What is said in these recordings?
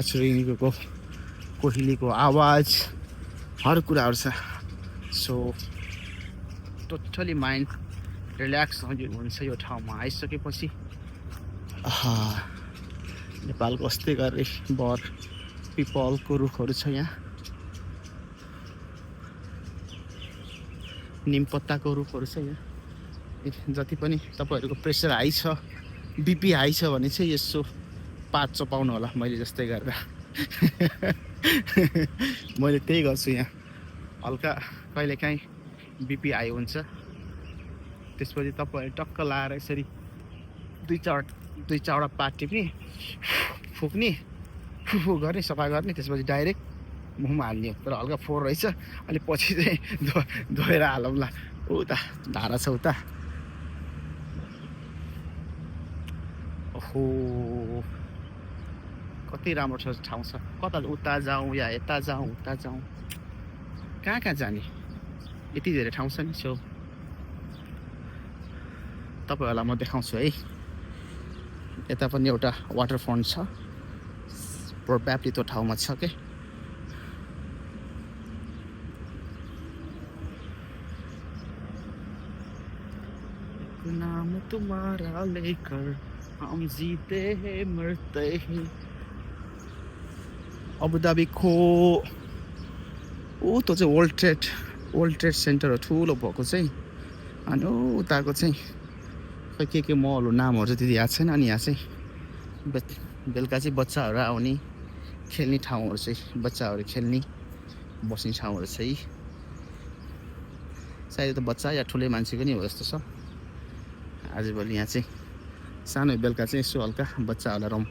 रेनीको कोइलीको आवाज हर कुराहरू छ सो टोटली माइन्ड रिल्याक्स हुन्छ यो ठाउँमा आइसकेपछि नेपालको अस्ति गरे बर पिपलको रुखहरू छ यहाँ निम पत्ताको रुखहरू छ यहाँ जति पनि तपाईँहरूको प्रेसर हाई छ बिपी हाई छ भने चाहिँ यसो पात चपाउनु होला मैले जस्तै गरेर मैले त्यही गर्छु यहाँ हल्का कहिलेकाहीँ बिपी हाई हुन्छ त्यसपछि तपाईँहरू टक्क लाएर यसरी दुई चारवटा पात टिप्ने फुक्ने फुफु गर्ने सफा गर्ने त्यसपछि डाइरेक्ट मुखमा हाल्ने तर हल्का फोहोर रहेछ अनि पछि चाहिँ धोएर हालौँला उता धारा छ उता ओहो कति राम्रो छ ठाउँ छ कता उता जाउँ या यता जाउँ उता जाउँ कहाँ जाने यति धेरै ठाउँ छ नि सो तपाईँहरूलाई म देखाउँछु है यता पनि एउटा वाटरफ्रन्ट छ प्रोबेबली त्यो ठाउँमा छ के नाम तुम्हारा लेकर हम जीते हैं मरते हैं अबुधाबीको त्यो चाहिँ वर्ल्ड ट्रेड सेन्टर हो ठुलो भएको चाहिँ अनि उताको चाहिँ खै के मलहरू नामहरू चाहिँ त्यति याद छैन अनि यहाँ चाहिँ बेलुका चाहिँ बच्चाहरू आउने खेल्ने ठाउँहरू चाहिँ बच्चाहरू खेल्ने बस्ने ठाउँहरू चाहिँ सायद त बच्चा या ठुलै मान्छेको नि हो जस्तो छ आजभोलि यहाँ चाहिँ सानो बेलुका चाहिँ यसो हल्का बच्चाहरूलाई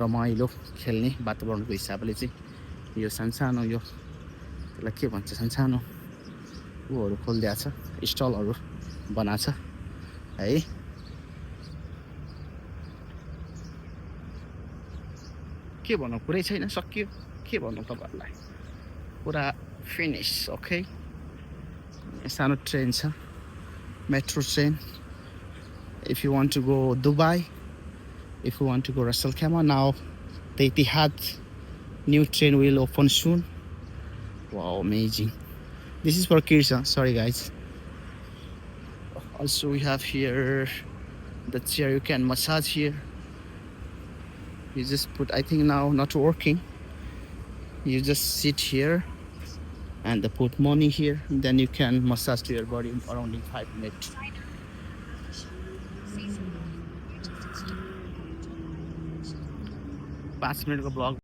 रमाइलो खेल्ने वातावरणको हिसाबले चाहिँ यो सानसानो यो त्यसलाई के भन्छ सानसानो ऊहरू खोलिदिएको छ स्टलहरू बनाएको छ है के भनौँ कुरै छैन सकियो के भनौँ तपाईँहरूलाई पुरा फिनिस ओके सानो ट्रेन छ metro train if you want to go Dubai, if you want to go Ras Al Khaimah. Now the Etihad new train will open soon. Wow, amazing. This is for kids, huh? Sorry guys. Also we have here the chair you can massage here. You just put, I think now not working, you just sit here and they put money here, then you can massage to your body around in 5 minutes. 5 minutes का blog